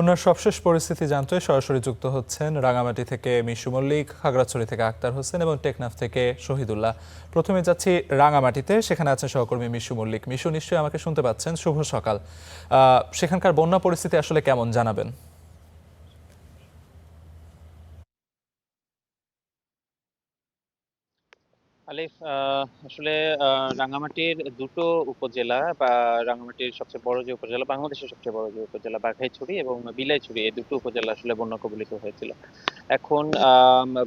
বন্যার সবশেষ পরিস্থিতি জানতে সরাসরি যুক্ত হচ্ছেন রাঙামাটি থেকে মিশু মল্লিক, খাগড়াছড়ি থেকে আক্তার হোসেন এবং টেকনাফ থেকে শহীদুল্লাহ। প্রথমে যাচ্ছি রাঙামাটিতে, সেখানে আছেন সহকর্মী মিশু মল্লিক। মিশু, নিশ্চয়ই আমাকে শুনতে পাচ্ছেন। শুভ সকাল। সেখানকার বন্যা পরিস্থিতি আসলে কেমন জানাবেন? আলিফ, আসলে রাঙামাটির দুটো উপজেলা বা রাঙামাটির সবচেয়ে বড় যে উপজেলা, বাংলাদেশের সবচেয়ে বড় যে উপজেলা বাঘাইছড়ি এবং বিলাইছড়ি, এই দুটো উপজেলা আসলে বন্যা কবলিত হয়েছিল। এখন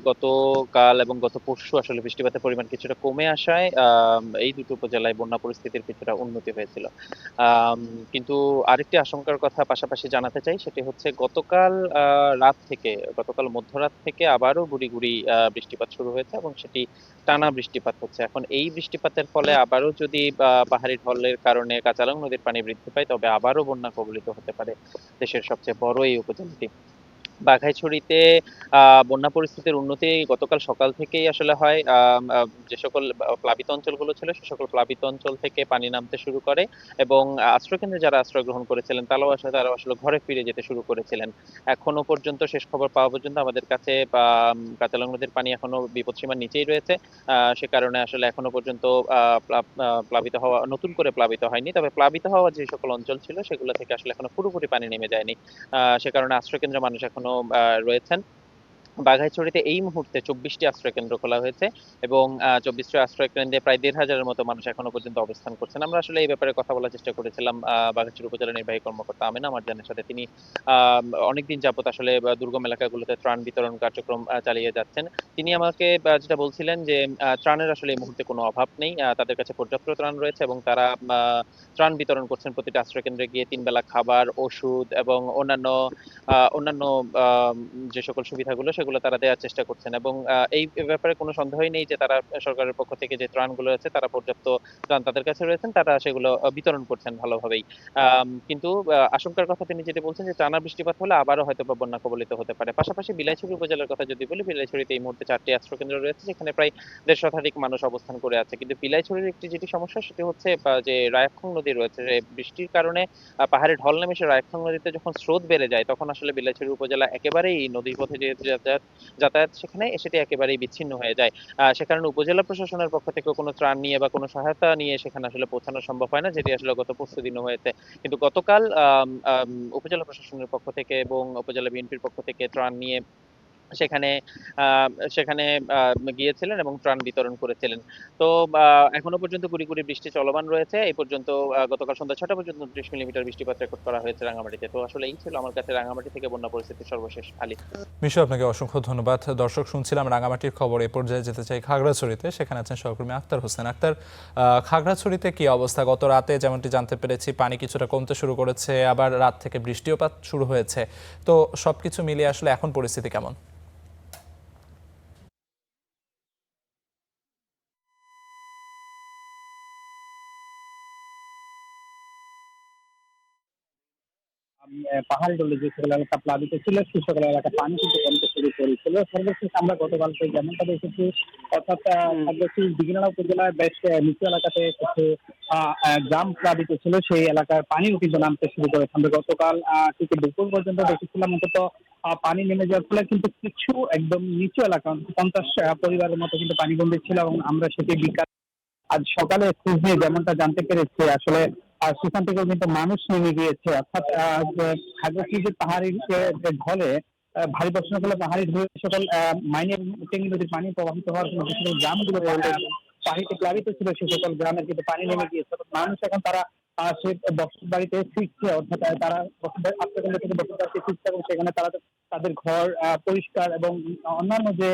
গতকাল এবং গত পরশু আসলে বৃষ্টিপাতের পরিমাণ কিছুটা কমে আসায় এই দুটো উপজেলায় বন্যা পরিস্থিতির কিছুটা উন্নতি হয়েছিল। আম, কিন্তু আরেকটি আশঙ্কার কথা পাশাপাশি জানাতে চাই, সেটি হচ্ছে গতকাল মধ্যরাত থেকে আবারও গুড়ি গুড়ি বৃষ্টিপাত শুরু হয়েছে এবং সেটি টানা বৃষ্টিপাত হচ্ছে। এখন এই বৃষ্টিপাতের ফলে আবারও যদি পাহাড়ি ঢলের কারণে কাঁচালং নদীর পানি বৃদ্ধি পায়, তবে আবারও বন্যা কবলিত হতে পারে দেশের সবচেয়ে বড় এই উপজেলাটি। বাঘাইছড়িতে বন্যা পরিস্থিতির উন্নতি গতকাল সকাল থেকেই আসলে হয়। যে সকল প্লাবিত অঞ্চলগুলো ছিল, সে সকল প্লাবিত অঞ্চল থেকে পানি নামতে শুরু করে এবং আশ্রয়কেন্দ্রে যারা আশ্রয় গ্রহণ করেছিলেন তারাও আসলে ঘরে ফিরে যেতে শুরু করেছিলেন। এখনো পর্যন্ত, শেষ খবর পাওয়া পর্যন্ত আমাদের কাছে কাঁচালং নদীর পানি এখনো বিপদসীমার নিচেই রয়েছে। সে কারণে আসলে এখনো পর্যন্ত নতুন করে প্লাবিত হয়নি, তবে প্লাবিত হওয়া যে সকল অঞ্চল ছিল সেগুলো থেকে আসলে এখনো পুরোপুরি পানি নেমে যায়নি। সে কারণে আশ্রয়কেন্দ্রে মানুষ এখনো রয়েছেন। বাঘাইছড়িতে এই মুহূর্তে 24টি আশ্রয় কেন্দ্র খোলা হয়েছে এবং 24টি আশ্রয় কেন্দ্রে প্রায় 1,500-এর মতো মানুষ এখনো পর্যন্ত অবস্থান করছেন। আমরা আসলে এই ব্যাপারে কথা বলার চেষ্টা করেছিলাম বাঘাইছড়ি উপজেলা নির্বাহী কর্মকর্তা আমিনা মারজানের সাথে। তিনি অনেকদিন যাবত আসলে দুর্গম এলাকাগুলোতে ত্রাণ বিতরণ কার্যক্রম চালিয়ে যাচ্ছেন। তিনি আমাকে যেটা বলছিলেন যে ত্রাণের আসলে এই মুহূর্তে কোনো অভাব নেই, তাদের কাছে পর্যাপ্ত ত্রাণ রয়েছে এবং তারা ত্রাণ বিতরণ করছেন। প্রতিটা আশ্রয় কেন্দ্রে গিয়ে 3 বেলা খাবার, ওষুধ এবং অন্যান্য আহ, যে সকল সুবিধাগুলো সেগুলো তারা দেওয়ার চেষ্টা করছেন এবং এই ব্যাপারে কোনো সন্দেহই নেই যে তারা সরকারের পক্ষ থেকে যে ত্রাণগুলো আছে, তারা পর্যাপ্ত ত্রাণ তাদের কাছে রয়েছেন, তারা সেগুলো বিতরণ করছেন ভালোভাবেই। কিন্তু আশঙ্কার কথা তিনি যেটা বলছেন যে টানা বৃষ্টিপাত হলে আবারও হয়তো বা বন্যা কবলিত হতে পারে। পাশাপাশি বিলাইছড়ি উপজেলার কথা যদি বলি, বিলাইছড়িতে এই মুহূর্তে 4টি আশ্রয়কেন্দ্র রয়েছে, যেখানে প্রায় 150 শতাধিক মানুষ অবস্থান করে আছে। কিন্তু বিলাইছড়ির একটি যেটি সমস্যা, সেটি হচ্ছে যে রায়াক্ষং নদী রয়েছে, যে বৃষ্টির কারণে পাহাড়ে ঢল নেমে এসে রায়ক্ষং নদীতে যখন স্রোত বেড়ে যায়, তখন আসলে বিলাইছড়ি উপজেলা একেবারেই নদীর পথে যে যাতায়াত সেখানে সেটি একেবারেই বিচ্ছিন্ন হয়ে যায়। সে কারণে উপজেলা প্রশাসনের পক্ষ থেকে কোনো ত্রাণ নিয়ে বা কোনো সহায়তা নিয়ে সেখানে আসলে পৌঁছানো সম্ভব হয় না, যেটি আসলে গত পরশু দিনও হয়েছে। কিন্তু গতকাল উপজেলা প্রশাসনের পক্ষ থেকে এবং উপজেলা বিএনপির পক্ষ থেকে ত্রাণ নিয়ে সেখানে আহ, সেখানে গিয়েছিলেন এবং ত্রাণ বিতরণ করেছিলেন। তো এখনো পর্যন্ত গুড়ি গুড়ি বৃষ্টি চলমান রয়েছে। এই পর্যন্ত গতকাল সন্ধ্যা 6টা পর্যন্ত 29 মিলিমিটার বৃষ্টিপাত রেকর্ড করা হয়েছে রাঙামাটিতে। তো আসলে এই ছিল আমার কাছে রাঙামাটি থেকে বন্যা পরিস্থিতির সর্বশেষ আলী। মিশু, আপনাকে অসংখ্য ধন্যবাদ। দর্শক, শুনছিলাম রাঙামাটির খবর। এ পর্যায়ে যেতে চাই খাগড়াছড়িতে, সেখানে আছেন সহকর্মী আক্তার হোসেন। আক্তার, খাগড়াছড়িতে কি অবস্থা? গত রাতে যেমনটি জানতে পেরেছি, পানি কিছুটা কমতে শুরু করেছে, আবার রাত থেকে বৃষ্টিপাত শুরু হয়েছে। তো সবকিছু মিলিয়ে আসলে এখন পরিস্থিতি কেমন? পাহাড়ি ঢলে যে সকল এলাকা প্লাবিত ছিল সেই সকল এলাকা পানি কিন্তু কমতে শুরু করেছিল। সর্বশেষ আমরা গতকালকে যেমনটা দেখেছি, অর্থাৎ খাগড়াছড়ি দিঘিনালা উপজেলার বেশ নিচু এলাকাতে কিছু গ্রাম প্লাবিত ছিল, সেই এলাকার পানিও কিন্তু নামতে শুরু করেছে। আমরা গতকাল থেকে দুপুর পর্যন্ত দেখেছিলাম অন্তত পানি নেমে যাওয়ার ফলে কিন্তু কিছু একদম নিচু এলাকা, অন্তত 50 পরিবারের মতো কিন্তু পানিবন্দী ছিল এবং আমরা সেটি বিকাল আজ সকালে খোঁজ নিয়ে যেমনটা জানতে পেরেছি, আসলে সেখান থেকেও কিন্তু মানুষ নেমে গিয়েছে। অর্থাৎ খাগড়াছড়ি যে পাহাড়ি যে ঢলে ভারী বর্ষণের ফলে পাহাড়ি ঢলে সকল মাইনের টেঙ্গি নদীর পানি প্রবাহিত হওয়ার ফলে যে সকল গ্রামগুলো পানিতে প্লাবিত ছিল, সে সকল গ্রামের কিন্তু পানি নেমে গিয়েছে। মানুষ এখন তারা সে বসত বাড়িতে ফিরছে, অর্থাৎ তারা আত্মকেন্দ্র থেকে বসত বাড়িতে ফিরছে এবং সেখানে তারা তাদের ঘর পরিষ্কার এবং অন্যান্য যে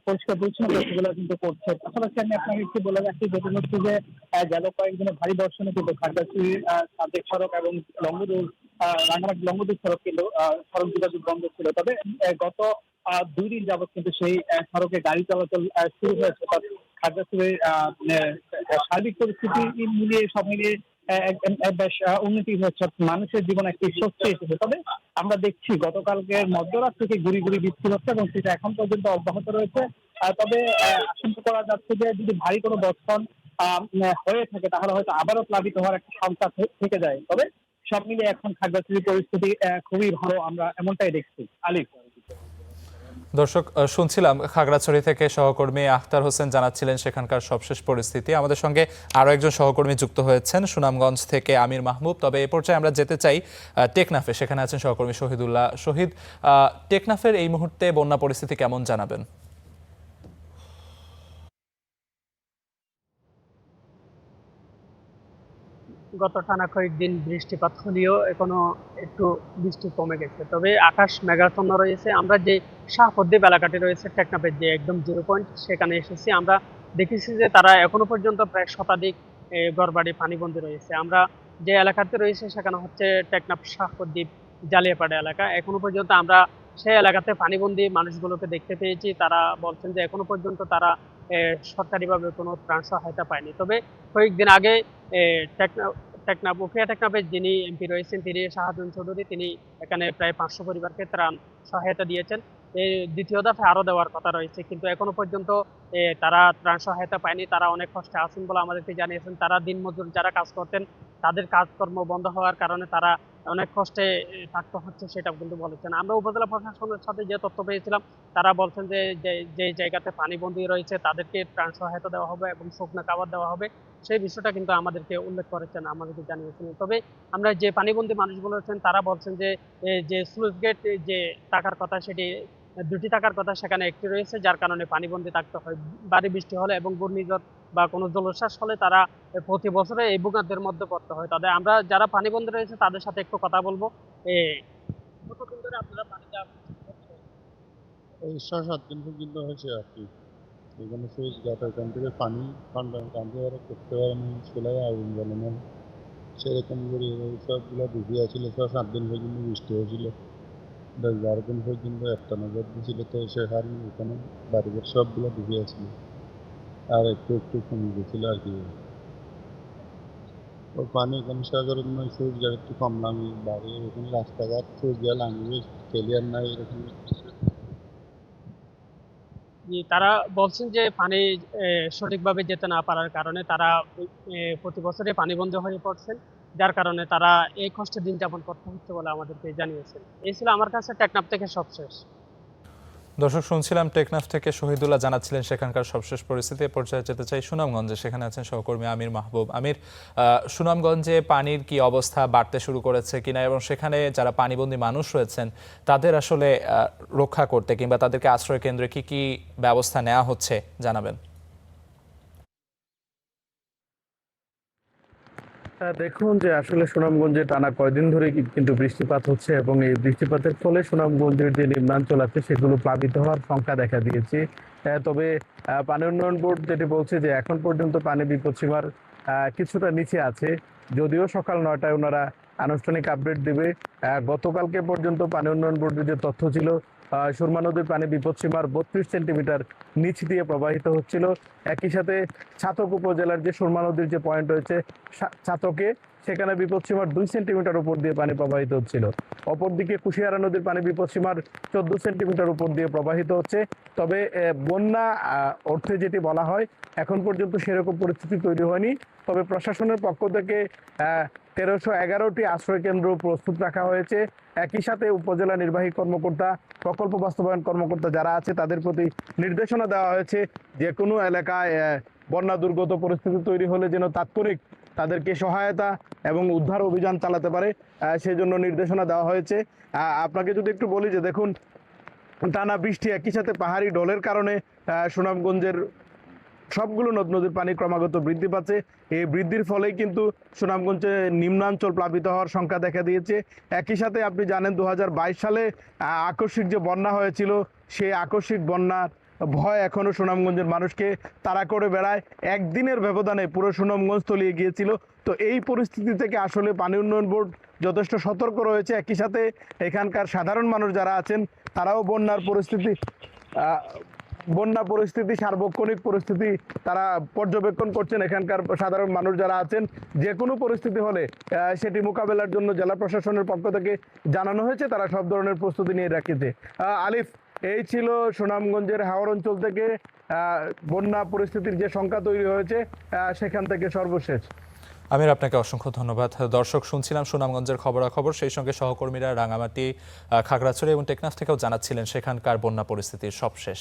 পরিষ্কার পরিচ্ছন্ন সেগুলো কিন্তু করছে। পাশাপাশি আমি আপনাকে একটু বলে রাখি, যেটা হচ্ছে যে গেল কয়েকদিনে ভারী বর্ষণে কিন্তু খাগড়াছড়ি সাজেক সড়ক এবং লংগদুর রাঙ্গামাটি লংগদুর সড়ক কিন্তু সড়ক যোগাযোগ বন্ধ ছিল। তবে গত 2 দিন যাবত কিন্তু সেই সড়কে গাড়ি চলাচল শুরু হয়েছে। খাগড়াছড়ির সার্বিক পরিস্থিতি মিলিয়ে সব মিলিয়ে বেশ উন্নতি হচ্ছে, মানুষের জীবনে একটি স্বস্তি এসেছে। তবে আমরা দেখছি গতকালকে মধ্যরাত থেকে গুড়ি গুড়ি বৃষ্টি হচ্ছে এবং সেটা এখন পর্যন্ত অব্যাহত রয়েছে। তবে আশঙ্কা করা যাচ্ছে যে যদি ভারী কোনো বর্ষণ হয়ে থাকে, তাহলে হয়তো আবারও প্লাবিত হওয়ার একটা সংখ্যা থেকে যায়। তবে সব মিলিয়ে এখন খাগড়াছড়ির পরিস্থিতি খুবই ভালো, আমরা এমনটাই দেখছি। আলিফ। দর্শক, শুনছিলাম খাগড়াছড়ি থেকে সহকর্মী আখতার হোসেন জানাচ্ছিলেন সেখানকার সবশেষ পরিস্থিতি। আমাদের সঙ্গে আরও একজন সহকর্মী যুক্ত হয়েছেন সুনামগঞ্জ থেকে আমির মাহবুব। তবে এ পর্যায়ে আমরা যেতে চাই টেকনাফে, সেখানে আছেন সহকর্মী শহীদুল্লাহ। শহীদ, টেকনাফের এই মুহূর্তে বন্যা পরিস্থিতি কেমন জানাবেন? গত টানা কয়েকদিন বৃষ্টিপাত হলেও এখনো একটু বৃষ্টি কমে গেছে, তবে আকাশ মেঘাচ্ছন্ন রয়েছে। আমরা যে শাহপদ্বীপ এলাকাটি রয়েছে টেকনাফের যে একদম 0 পয়েন্ট, সেখানে এসেছি। আমরা দেখেছি যে তারা এখনো পর্যন্ত প্রায় শতাধিক ঘরবাড়ি পানিবন্দী রয়েছে। আমরা যে এলাকাতে রয়েছে সেখানে হচ্ছে টেকনাফ শাহপদ্বীপ জালিয়াপাড়া এলাকা। এখনো পর্যন্ত আমরা সেই এলাকাতে পানিবন্দী মানুষগুলোকে দেখতে পেয়েছি। তারা বলছেন যে এখনো পর্যন্ত তারা সরকারিভাবে কোনো ত্রাণ সহায়তা পায়নি। তবে কয়েকদিন আগে টেকনাফ টেকনাফ উখিয়া টেকনাফের যিনি এমপি রয়েছেন তিনি শাহাদুল চৌধুরী, তিনি এখানে প্রায় 500 পরিবারকে ত্রাণ সহায়তা দিয়েছেন। এই দ্বিতীয় দফা আরো দেওয়ার কথা রয়েছে, কিন্তু এখনো পর্যন্ত তারা ত্রাণ সহায়তা পায়নি। তারা অনেক কষ্টে আছেন বলে আমাদেরকে জানিয়েছেন। তারা দিনমজুর যারা কাজ করতেন, তাদের কাজকর্ম বন্ধ হওয়ার কারণে তারা অনেক কষ্টে থাকতে হচ্ছে, সেটা কিন্তু বলেছেন। আমরা উপজেলা প্রশাসনের সাথে যে তথ্য পেয়েছিলাম, তারা বলছেন যে যে জায়গাতে পানিবন্দী রয়েছে তাদেরকে ত্রাণ সহায়তা দেওয়া হবে এবং শুকনো খাবার দেওয়া হবে, সেই বিষয়টা কিন্তু আমাদেরকে উল্লেখ করেছেন, আমাদেরকে জানিয়েছেন। তবে আমরা যে পানিবন্দী মানুষগুলো আছেন তারা বলছেন যে যে স্লুইস গেট যে টাকার কথা, সেটি 2টি টাকার কথা, সেখানে একটি রয়েছে, যার কারণে পানিবন্দী থাকতে হয়। ভারী বৃষ্টি হলে এবং ঘূর্ণিঝড় বা কোনো জলোচ্ছ্বাস হলে তারা প্রতি বছরে এই ভোগান্তির মধ্যে পড়তে হয়। তাদের আমরা যারা পানিবন্দী রয়েছে তাদের সাথে একটু কথা বলবো। কতদিন ধরে আপনারা পানি দেওয়া এই 6-7 দিন পর্যন্ত হয়েছে আর কি। এখানে সুইচ গেট, ওইখান থেকে পানি টানতে পারে, করতে পারেনি, চুলায় আগুন জ্বলে না, সেরকম করে সবগুলো ডুবিয়ে ছিল। 6-7 দিন পর্যন্ত বৃষ্টি হয়েছিল, 10-12 দিন পর্যন্ত একটা নজর দিয়েছিল। তো সেখানে এখানে বাড়িঘর সবগুলো ডুবিয়ে ছিল, আর একটু একটু কমে গেছিল আর কি। ও পানি এখানে সাগরের নয়, সুইচ গেট একটু কম নামি বাড়ি, এখানে রাস্তাঘাট সুইচ গেট আনবে ক্লিয়ার নাই, এরকম। তারা বলছেন যে পানি সঠিকভাবে যেতে না পারার কারণে তারা প্রতি বছরে পানিবন্দী হয়ে পড়ছেন, যার কারণে তারা এই কষ্টে দিন যাপন করতে হচ্ছে বলে আমাদেরকে জানিয়েছেন। এই ছিল আমার কাছে টেকনাফ থেকে সবশেষ। দর্শক, শুনছিলাম টেকনাফ থেকে শহীদুল্লাহ জানাচ্ছিলেন সেখানকার সবশেষ পরিস্থিতি। এ পর্যায়ে যেতে চাই সুনামগঞ্জে, সেখানে আছেন সহকর্মী আমির মাহবুব। আমির, সুনামগঞ্জে পানির কি অবস্থা, বাড়তে শুরু করেছে কিনা, এবং সেখানে যারা পানিবন্দী মানুষ রয়েছেন তাদের আসলে রক্ষা করতে কিংবা তাদেরকে আশ্রয় কেন্দ্রে কি কি ব্যবস্থা নেওয়া হচ্ছে জানাবেন। দেখুন যে আসলে সুনামগঞ্জে টানা কয়দিন ধরে কিন্তু বৃষ্টিপাত হচ্ছে, এবং এই বৃষ্টিপাতের ফলে সুনামগঞ্জের যে নিম্নাঞ্চল আছে সেগুলো প্লাবিত হওয়ার সংখ্যা দেখা দিয়েছে। তবে পানি উন্নয়ন বোর্ড যেটি বলছে যে এখন পর্যন্ত পানি বিপদসীমার কিছুটা নিচে আছে, যদিও সকাল 9টায় ওনারা আনুষ্ঠানিক আপডেট দেবে। গতকালকে পর্যন্ত পানি উন্নয়ন বোর্ডের যে তথ্য ছিল, সুরমা নদীর পানি বিপদসীমার 32 সেন্টিমিটার নিচ দিয়ে প্রবাহিত হচ্ছিল। একই সাথে ছাতক উপজেলার যে সুরমা নদীর যে পয়েন্ট রয়েছে ছাতকে, সেখানে বিপদসীমার 2 সেন্টিমিটার উপর দিয়ে পানি প্রবাহিত হচ্ছিল। অপরদিকে কুশিয়ারা নদীর পানি বিপদসীমার 14 সেন্টিমিটার উপর দিয়ে প্রবাহিত হচ্ছে। তবে বন্যা অর্থে যেটি বলা হয়, এখন পর্যন্ত সেরকম পরিস্থিতি তৈরি হয়নি। তবে প্রশাসনের পক্ষ থেকে 1311টি আশ্রয় কেন্দ্র প্রস্তুত রাখা হয়েছে। একই সাথে উপজেলা নির্বাহী কর্মকর্তা, প্রকল্প বাস্তবায়ন কর্মকর্তা যারা আছে তাদের প্রতি নির্দেশনা দেওয়া হয়েছে যে কোনো এলাকায় বন্যা দুর্গত পরিস্থিতি তৈরি হলে যেন তাৎক্ষণিক তাদেরকে সহায়তা এবং উদ্ধার অভিযান চালাতে পারে, সেজন্য নির্দেশনা দেওয়া হয়েছে। আপনাকে যদি একটু বলি যে দেখুন, টানা বৃষ্টি একই সাথে পাহাড়ি ঢলের কারণে সুনামগঞ্জের সবগুলো নদ নদীর পানি ক্রমাগত বৃদ্ধি পাচ্ছে। এই বৃদ্ধির ফলেই কিন্তু সুনামগঞ্জে নিম্নাঞ্চল প্লাবিত হওয়ার সংখ্যা দেখা দিয়েছে। একই সাথে আপনি জানেন 2022 সালে আকস্মিক যে বন্যা হয়েছিল, সেই আকস্মিক বন্যার ভয় এখনো সুনামগঞ্জের মানুষকে তাড়া করে বেড়ায়। একদিনের ব্যবধানে পুরো সুনামগঞ্জ তলিয়ে গিয়েছিল। তো এই পরিস্থিতি থেকে আসলে পানি উন্নয়ন বোর্ড যথেষ্ট সতর্ক রয়েছে। একই সাথে এখানকার সাধারণ মানুষ যারা আছেন তারাও বন্যা পরিস্থিতি সার্বক্ষণিক পরিস্থিতি তারা পর্যবেক্ষণ করছেন। এখানকার সাধারণ মানুষ যারা আছেন যে কোনো পরিস্থিতি হলে সেটি মোকাবেলার জন্য জেলা প্রশাসনের পক্ষ থেকে জানানো হয়েছে, তারা সব ধরনের প্রস্তুতি নিয়ে রাখছে। আলিফ, এই ছিল সুনামগঞ্জের হাওর অঞ্চল থেকে বন্যা পরিস্থিতির যে সংখ্যা তৈরি হয়েছে সেখান থেকে সর্বশেষ। আমির, আপনাকে অসংখ্য ধন্যবাদ। দর্শক, শুনছিলাম সুনামগঞ্জের খবরাখবর, সেই সঙ্গে সহকর্মীরা রাঙামাটি, খাগড়াছড়ি এবং টেকনাফ থেকেও জানাচ্ছিলেন সেখানকার বন্যা পরিস্থিতির সবশেষ।